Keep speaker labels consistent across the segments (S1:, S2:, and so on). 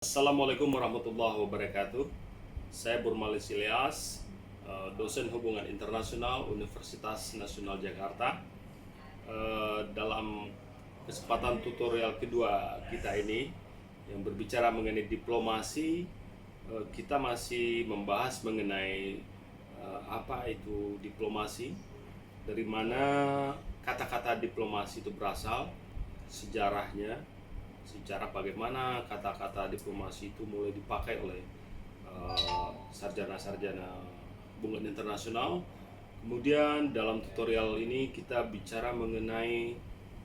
S1: Assalamualaikum warahmatullahi wabarakatuh. Saya Burmalis Ilyas, dosen hubungan internasional Universitas Nasional Jakarta. Dalam kesempatan tutorial kedua kita ini yang berbicara mengenai diplomasi, kita masih membahas mengenai apa itu diplomasi, dari mana kata-kata diplomasi itu berasal, sejarahnya, sejarah bagaimana kata-kata diplomasi itu mulai dipakai oleh sarjana-sarjana hubungan internasional. Kemudian dalam tutorial ini kita bicara mengenai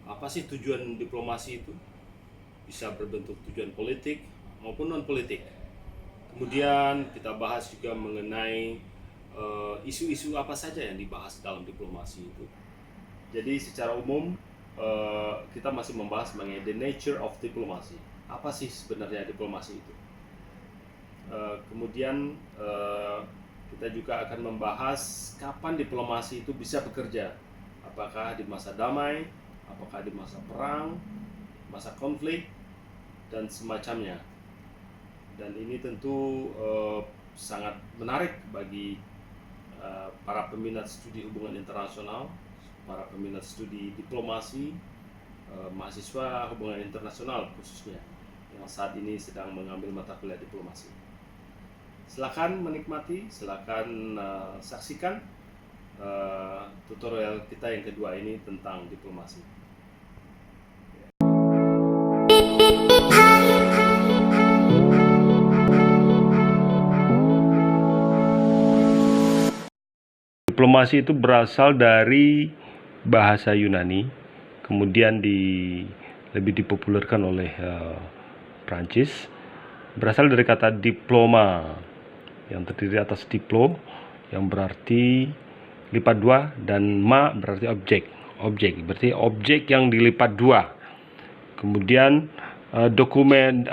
S1: apa sih tujuan diplomasi itu, bisa berbentuk tujuan politik maupun non politik. Kemudian kita bahas juga mengenai isu-isu apa saja yang dibahas dalam diplomasi itu. Jadi secara umum kita masih membahas mengenai the nature of diplomacy. Apa sih sebenarnya diplomasi itu? Kemudian kita juga akan membahas kapan diplomasi itu bisa bekerja. Apakah di masa damai, apakah di masa perang, masa konflik, dan semacamnya. Dan ini tentu sangat menarik bagi para peminat studi hubungan internasional, para peminat studi diplomasi, mahasiswa hubungan internasional khususnya yang saat ini sedang mengambil mata kuliah diplomasi. Silakan menikmati, silakan saksikan tutorial kita yang kedua ini tentang diplomasi. Diplomasi itu berasal dari bahasa Yunani, kemudian lebih dipopulerkan oleh Prancis. Berasal dari kata diploma yang terdiri atas diplo yang berarti lipat dua dan ma berarti objek berarti objek yang dilipat dua. Kemudian dokumen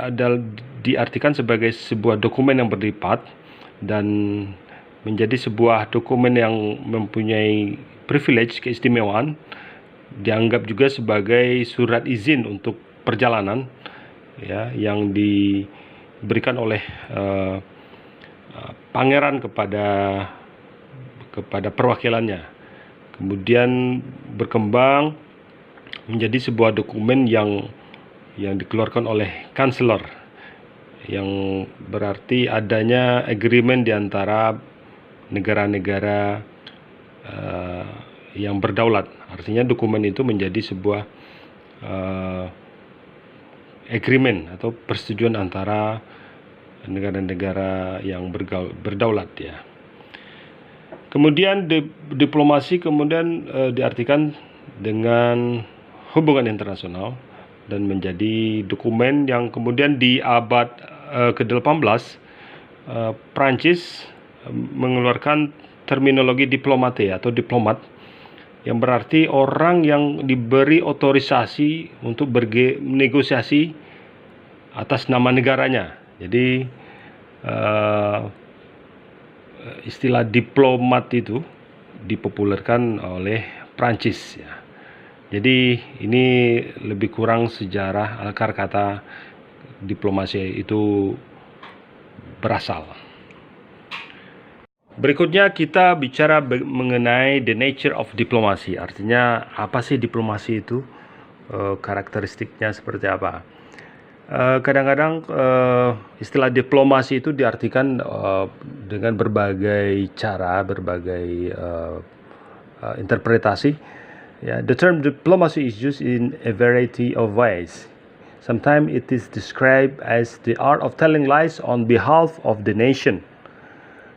S1: diartikan sebagai sebuah dokumen yang berlipat dan menjadi sebuah dokumen yang mempunyai privilege, keistimewaan, dianggap juga sebagai surat izin untuk perjalanan, ya, yang diberikan oleh pangeran kepada perwakilannya. Kemudian berkembang menjadi sebuah dokumen yang dikeluarkan oleh kanseler, yang berarti adanya agreement di antara negara-negara yang berdaulat. Artinya dokumen itu menjadi sebuah agreement atau persetujuan antara negara-negara yang berdaulat, ya. Kemudian diplomasi kemudian diartikan dengan hubungan internasional dan menjadi dokumen yang kemudian di abad ke-18 Prancis mengeluarkan terminologi diplomate atau diplomat, yang berarti orang yang diberi otorisasi untuk bernegosiasi atas nama negaranya. Jadi istilah diplomat itu dipopulerkan oleh Prancis, ya. Jadi ini lebih kurang sejarah akar kata diplomasi itu berasal. Berikutnya kita bicara mengenai the nature of diplomacy. Artinya apa sih diplomasi itu? Karakteristiknya seperti apa? Kadang-kadang istilah diplomasi itu diartikan dengan berbagai cara, berbagai interpretasi. Yeah, the term diplomacy is used in a variety of ways. Sometimes it is described as the art of telling lies on behalf of the nation,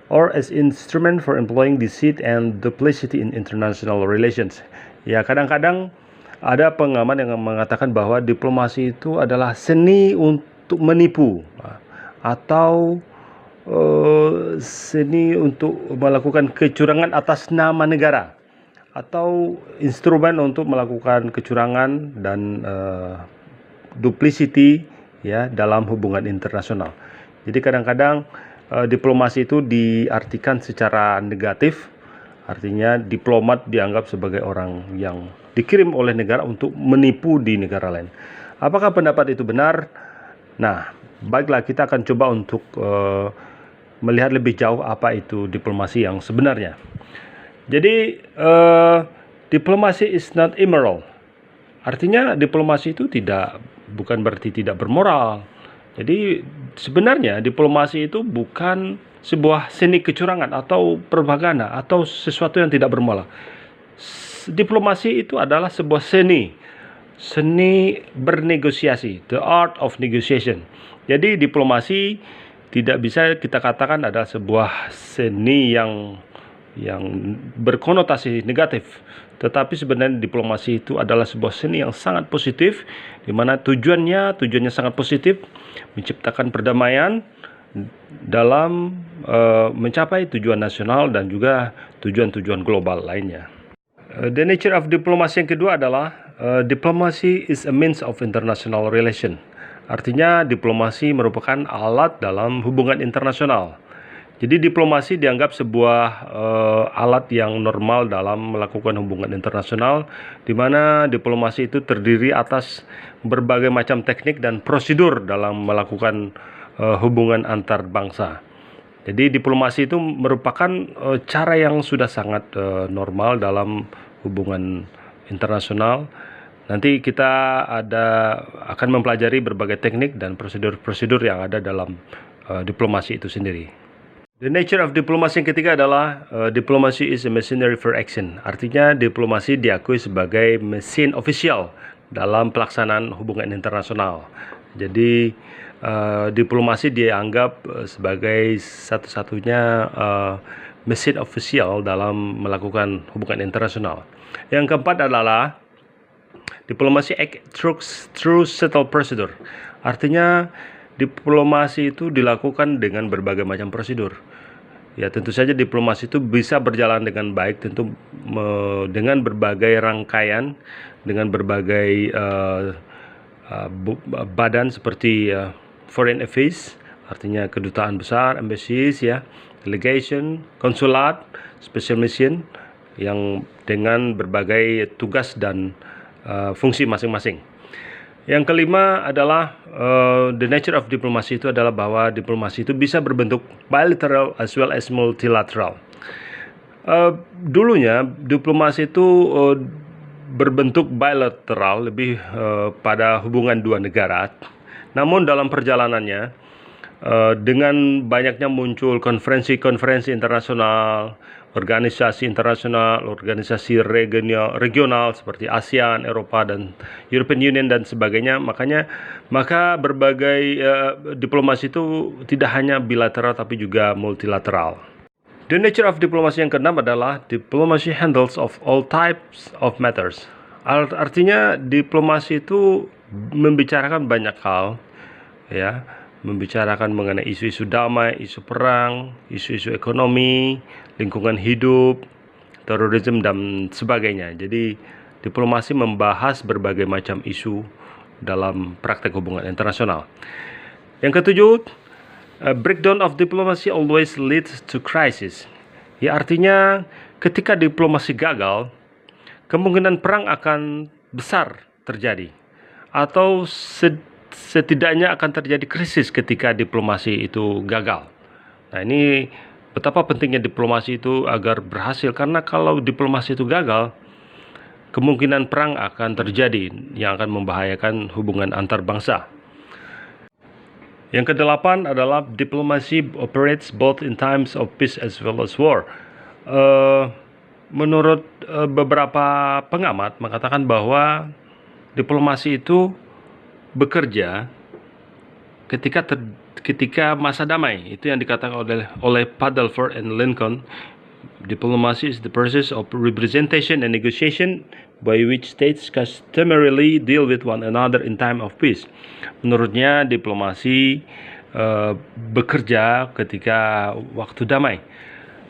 S1: or as instrument for employing deceit and duplicity in international relations. Ya, kadang-kadang ada pengamat yang mengatakan bahwa diplomasi itu adalah seni untuk menipu atau seni untuk melakukan kecurangan atas nama negara, atau instrumen untuk melakukan kecurangan dan duplicity, ya, dalam hubungan internasional. Jadi kadang-kadang diplomasi itu diartikan secara negatif, artinya diplomat dianggap sebagai orang yang dikirim oleh negara untuk menipu di negara lain. Apakah pendapat itu benar? Nah, baiklah, kita akan coba untuk melihat lebih jauh apa itu diplomasi yang sebenarnya. Jadi, diplomasi is not immoral. Artinya diplomasi itu bukan berarti tidak bermoral. Jadi sebenarnya diplomasi itu bukan sebuah seni kecurangan atau propaganda atau sesuatu yang tidak bermoral. Diplomasi itu adalah sebuah seni bernegosiasi, the art of negotiation. Jadi diplomasi tidak bisa kita katakan adalah sebuah seni yang berkonotasi negatif, tetapi sebenarnya diplomasi itu adalah sebuah seni yang sangat positif, di mana tujuannya sangat positif, menciptakan perdamaian dalam mencapai tujuan nasional dan juga tujuan-tujuan global lainnya. The nature of diplomacy yang kedua adalah diplomacy is a means of international relation. Artinya diplomasi merupakan alat dalam hubungan internasional. Jadi diplomasi dianggap sebuah alat yang normal dalam melakukan hubungan internasional, di mana diplomasi itu terdiri atas berbagai macam teknik dan prosedur dalam melakukan hubungan antar bangsa. Jadi diplomasi itu merupakan cara yang sudah sangat normal dalam hubungan internasional. Nanti kita akan mempelajari berbagai teknik dan prosedur-prosedur yang ada dalam diplomasi itu sendiri. The nature of diplomacy yang ketiga adalah diplomacy is a machinery for action. Artinya diplomasi diakui sebagai mesin ofisial dalam pelaksanaan hubungan internasional. Jadi diplomasi dianggap sebagai satu-satunya mesin ofisial dalam melakukan hubungan internasional. Yang keempat adalah diplomasi act through subtle procedure. Artinya diplomasi itu dilakukan dengan berbagai macam prosedur. Ya, tentu saja diplomasi itu bisa berjalan dengan baik, tentu dengan berbagai rangkaian, dengan berbagai badan seperti foreign affairs, artinya kedutaan besar, embassies, ya, delegation, konsulat, special mission, yang dengan berbagai tugas dan fungsi masing-masing. Yang kelima adalah the nature of diplomacy itu adalah bahwa diplomasi itu bisa berbentuk bilateral as well as multilateral. Dulunya diplomasi itu berbentuk bilateral, lebih pada hubungan dua negara. Namun dalam perjalanannya, dengan banyaknya muncul konferensi-konferensi internasional, organisasi internasional, organisasi regional seperti ASEAN, Eropa, dan European Union dan sebagainya, maka berbagai diplomasi itu tidak hanya bilateral tapi juga multilateral. The nature of diplomacy yang keenam adalah diplomacy handles of all types of matters. Artinya diplomasi itu membicarakan banyak hal, ya, membicarakan mengenai isu-isu damai, isu perang, isu-isu ekonomi, lingkungan hidup, terorisme, dan sebagainya. Jadi diplomasi membahas berbagai macam isu dalam praktek hubungan internasional. Yang ketujuh, breakdown of diplomacy always leads to crisis. Ya, artinya ketika diplomasi gagal, kemungkinan perang akan besar terjadi, atau setidaknya akan terjadi krisis ketika diplomasi itu gagal. Nah, ini betapa pentingnya diplomasi itu agar berhasil, karena kalau diplomasi itu gagal, kemungkinan perang akan terjadi yang akan membahayakan hubungan antar bangsa. Yang kedelapan adalah diplomasi operates both in times of peace as well as war. Menurut beberapa pengamat mengatakan bahwa diplomasi itu bekerja ketika masa damai. Itu yang dikatakan oleh Padelford and Lincoln. Diplomacy is the process of representation and negotiation by which states customarily deal with one another in time of peace. Menurutnya diplomasi bekerja ketika waktu damai.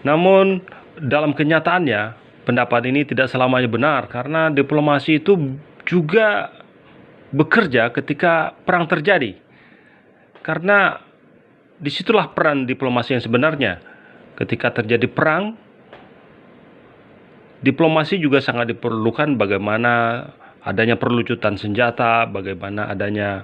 S1: Namun dalam kenyataannya pendapat ini tidak selamanya benar, karena diplomasi itu juga bekerja ketika perang terjadi. Karena disitulah peran diplomasi yang sebenarnya. Ketika terjadi perang, diplomasi juga sangat diperlukan, bagaimana adanya perlucutan senjata, bagaimana adanya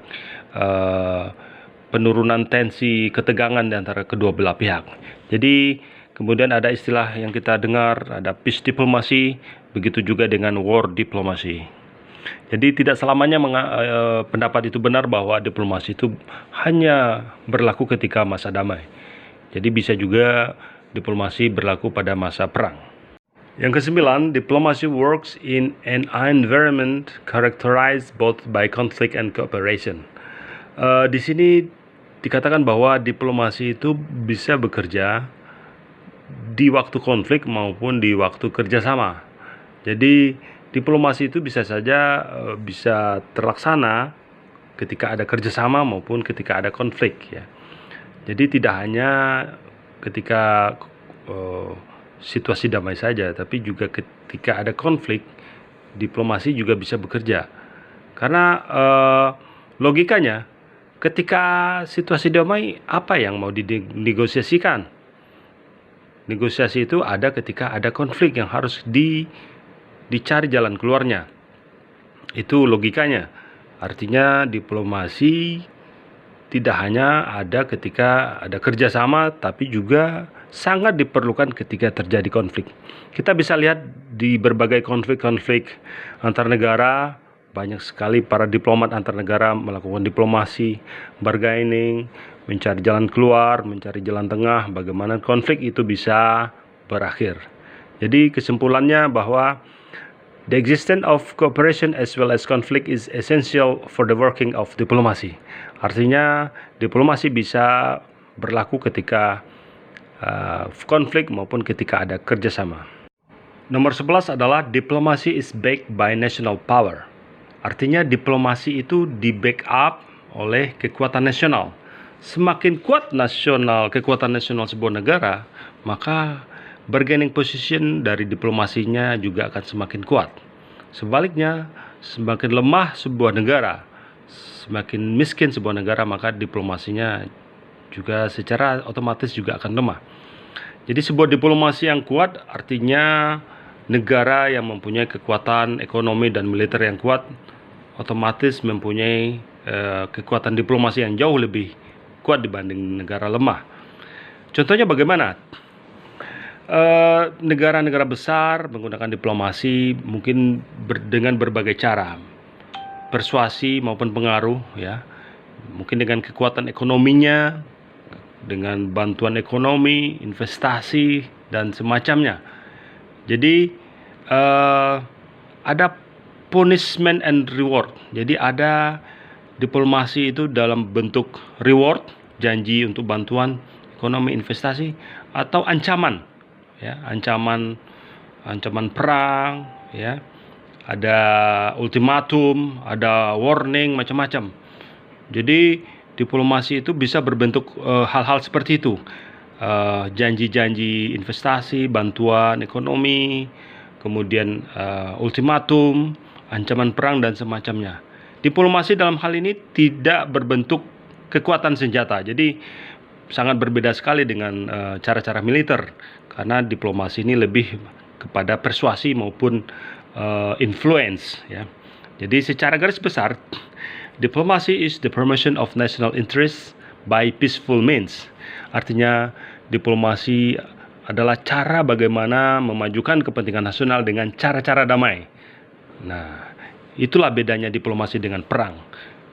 S1: penurunan tensi ketegangan di antara kedua belah pihak. Jadi kemudian ada istilah yang kita dengar, ada peace diplomasi, begitu juga dengan war diplomasi. Jadi tidak selamanya pendapat itu benar bahwa diplomasi itu hanya berlaku ketika masa damai. Jadi bisa juga diplomasi berlaku pada masa perang. Yang kesembilan, diplomacy works in an environment characterized both by conflict and cooperation. Di sini dikatakan bahwa diplomasi itu bisa bekerja di waktu konflik maupun di waktu kerjasama. Jadi diplomasi itu bisa saja bisa terlaksana ketika ada kerjasama maupun ketika ada konflik, ya. Jadi tidak hanya ketika situasi damai saja, tapi juga ketika ada konflik, diplomasi juga bisa bekerja. Karena logikanya, ketika situasi damai, apa yang mau dinegosiasikan? Negosiasi itu ada ketika ada konflik yang harus dicari jalan keluarnya. Itu logikanya. Artinya diplomasi tidak hanya ada ketika ada kerjasama, tapi juga sangat diperlukan ketika terjadi konflik. Kita bisa lihat di berbagai konflik-konflik antar negara, banyak sekali para diplomat antar negara melakukan diplomasi, bargaining, mencari jalan keluar, mencari jalan tengah, bagaimana konflik itu bisa berakhir. Jadi kesimpulannya bahwa the existence of cooperation as well as conflict is essential for the working of diplomacy. Artinya diplomasi bisa berlaku ketika konflik maupun ketika ada kerjasama. Nomor 11 adalah diplomasi is backed by national power. Artinya diplomasi itu di backup oleh kekuatan nasional. Semakin kuat kekuatan nasional sebuah negara, maka bargaining position dari diplomasinya juga akan semakin kuat. Sebaliknya, semakin lemah sebuah negara, semakin miskin sebuah negara, maka diplomasinya juga secara otomatis juga akan lemah. Jadi sebuah diplomasi yang kuat artinya negara yang mempunyai kekuatan ekonomi dan militer yang kuat otomatis mempunyai kekuatan diplomasi yang jauh lebih kuat dibanding negara lemah. Contohnya bagaimana? Negara-negara besar menggunakan diplomasi mungkin dengan berbagai cara, persuasi maupun pengaruh, ya. Mungkin dengan kekuatan ekonominya, dengan bantuan ekonomi, investasi dan semacamnya. Jadi ada punishment and reward. Jadi ada diplomasi itu dalam bentuk reward, janji untuk bantuan ekonomi, investasi, atau ancaman, ya, ancaman perang, ya, ada ultimatum, ada warning, macam-macam. Jadi diplomasi itu bisa berbentuk hal-hal seperti itu, janji-janji investasi, bantuan ekonomi, kemudian ultimatum, ancaman perang dan semacamnya. Diplomasi dalam hal ini tidak berbentuk kekuatan senjata. Jadi sangat berbeda sekali dengan cara-cara militer, karena diplomasi ini lebih kepada persuasi maupun influence, ya. Jadi secara garis besar, diplomasi is the promotion of national interest by peaceful means. Artinya diplomasi adalah cara bagaimana memajukan kepentingan nasional dengan cara-cara damai. Nah, itulah bedanya diplomasi dengan perang.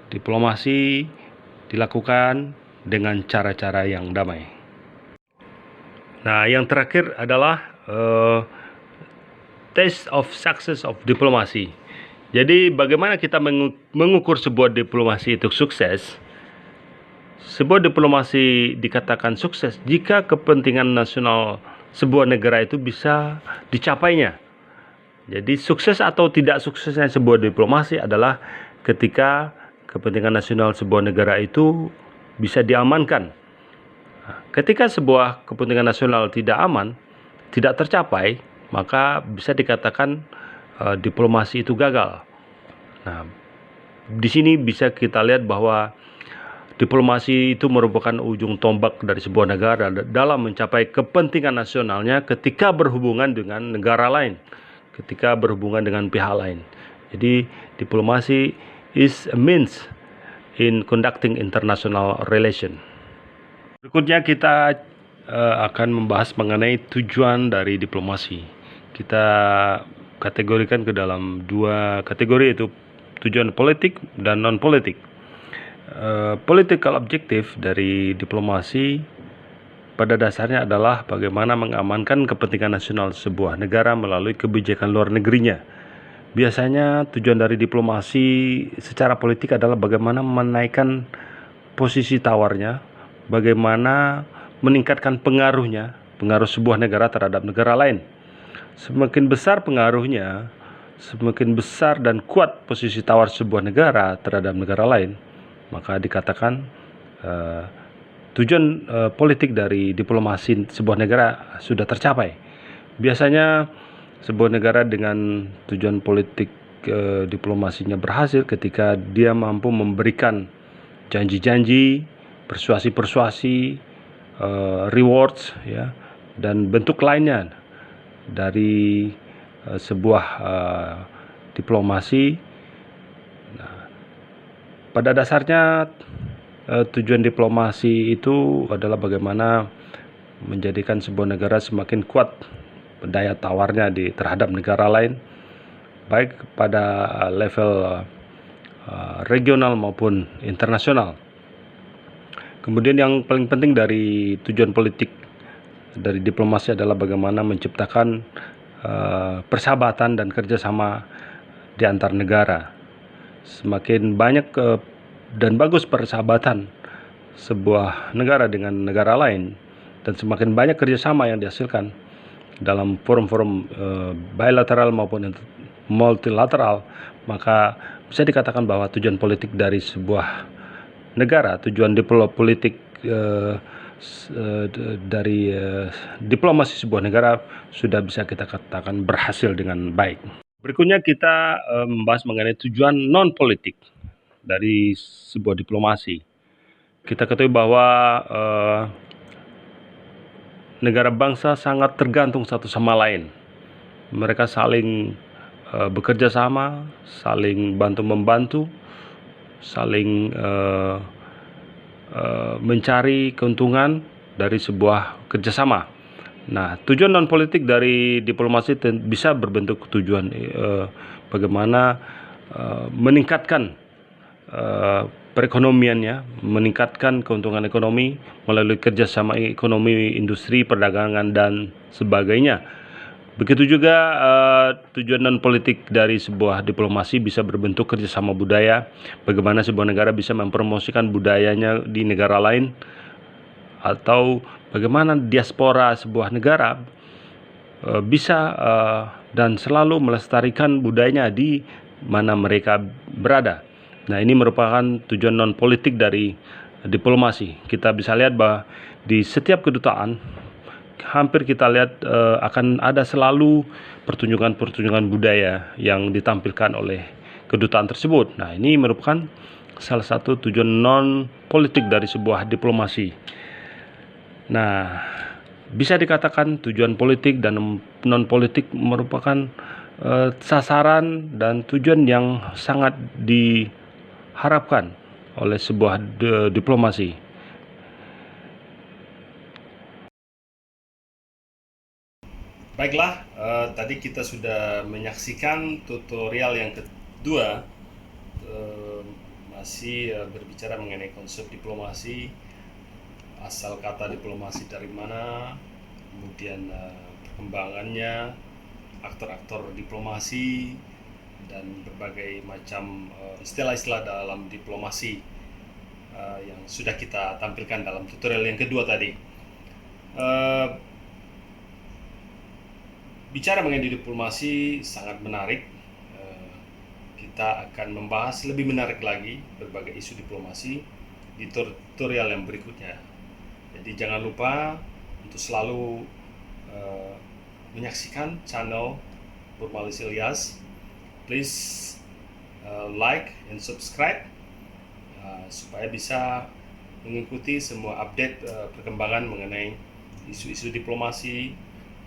S1: Diplomasi dilakukan dengan cara-cara yang damai. Nah, yang terakhir adalah test of success of diplomasi. Jadi bagaimana kita mengukur sebuah diplomasi itu sukses? Sebuah diplomasi dikatakan sukses jika kepentingan nasional sebuah negara itu bisa dicapainya. Jadi sukses atau tidak suksesnya sebuah diplomasi adalah ketika kepentingan nasional sebuah negara itu bisa diamankan. Ketika sebuah kepentingan nasional tidak aman, tidak tercapai, maka bisa dikatakan diplomasi itu gagal. Nah, di sini bisa kita lihat bahwa diplomasi itu merupakan ujung tombak dari sebuah negara dalam mencapai kepentingan nasionalnya ketika berhubungan dengan negara lain, ketika berhubungan dengan pihak lain. Jadi diplomasi is a means in conducting international relation. Berikutnya kita akan membahas mengenai tujuan dari diplomasi. Kita kategorikan ke dalam dua kategori, yaitu tujuan politik dan non-politik. Political objective dari diplomasi pada dasarnya adalah bagaimana mengamankan kepentingan nasional sebuah negara melalui kebijakan luar negerinya. Biasanya tujuan dari diplomasi secara politik adalah bagaimana menaikkan posisi tawarnya, bagaimana meningkatkan pengaruh sebuah negara terhadap negara lain. Semakin besar pengaruhnya, semakin besar dan kuat posisi tawar sebuah negara terhadap negara lain, maka dikatakan tujuan politik dari diplomasi sebuah negara sudah tercapai. Biasanya sebuah negara dengan tujuan politik diplomasinya berhasil ketika dia mampu memberikan janji-janji, persuasi-persuasi, rewards, ya, dan bentuk lainnya dari sebuah diplomasi. Nah, pada dasarnya tujuan diplomasi itu adalah bagaimana menjadikan sebuah negara semakin kuat daya tawarnya terhadap negara lain, baik pada level regional maupun internasional. Kemudian yang paling penting dari tujuan politik dari diplomasi adalah bagaimana menciptakan persahabatan dan kerjasama di antar negara. Semakin banyak dan bagus persahabatan sebuah negara dengan negara lain, dan semakin banyak kerjasama yang dihasilkan dalam forum-forum bilateral maupun multilateral, maka bisa dikatakan bahwa tujuan politik dari sebuah negara, tujuan politik dari diplomasi sebuah negara sudah bisa kita katakan berhasil dengan baik. Berikutnya kita membahas mengenai tujuan non-politik dari sebuah diplomasi. Kita ketahui bahwa negara bangsa sangat tergantung satu sama lain. Mereka saling bekerja sama, saling bantu-membantu, saling mencari keuntungan dari sebuah kerjasama. Nah, tujuan non-politik dari diplomasi bisa berbentuk tujuan bagaimana meningkatkan perekonomiannya, meningkatkan keuntungan ekonomi melalui kerjasama ekonomi, industri, perdagangan, dan sebagainya. Begitu juga tujuan non-politik dari sebuah diplomasi bisa berbentuk kerjasama budaya, bagaimana sebuah negara bisa mempromosikan budayanya di negara lain, atau bagaimana diaspora sebuah negara bisa dan selalu melestarikan budayanya di mana mereka berada. Nah, ini merupakan tujuan non-politik dari diplomasi. Kita bisa lihat bahwa di setiap kedutaan hampir kita lihat akan ada selalu pertunjukan-pertunjukan budaya yang ditampilkan oleh kedutaan tersebut. Nah, ini merupakan salah satu tujuan non-politik dari sebuah diplomasi. Nah, bisa dikatakan tujuan politik dan non-politik merupakan sasaran dan tujuan yang sangat diharapkan oleh sebuah diplomasi. Baiklah, tadi kita sudah menyaksikan tutorial yang kedua, masih berbicara mengenai konsep diplomasi, asal kata diplomasi dari mana, kemudian perkembangannya, aktor-aktor diplomasi, dan berbagai macam istilah-istilah dalam diplomasi yang sudah kita tampilkan dalam tutorial yang kedua tadi. Bicara mengenai diplomasi sangat menarik. Kita akan membahas lebih menarik lagi berbagai isu diplomasi di tutorial yang berikutnya. Jadi jangan lupa untuk selalu menyaksikan channel Nurmalis Ilyas. Please like and subscribe supaya bisa mengikuti semua update perkembangan mengenai isu-isu diplomasi,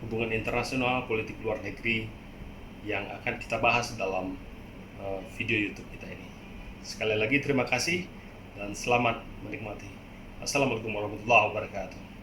S1: hubungan internasional, politik luar negeri yang akan kita bahas dalam video YouTube kita ini. Sekali lagi terima kasih dan selamat menikmati. Assalamualaikum warahmatullahi wabarakatuh.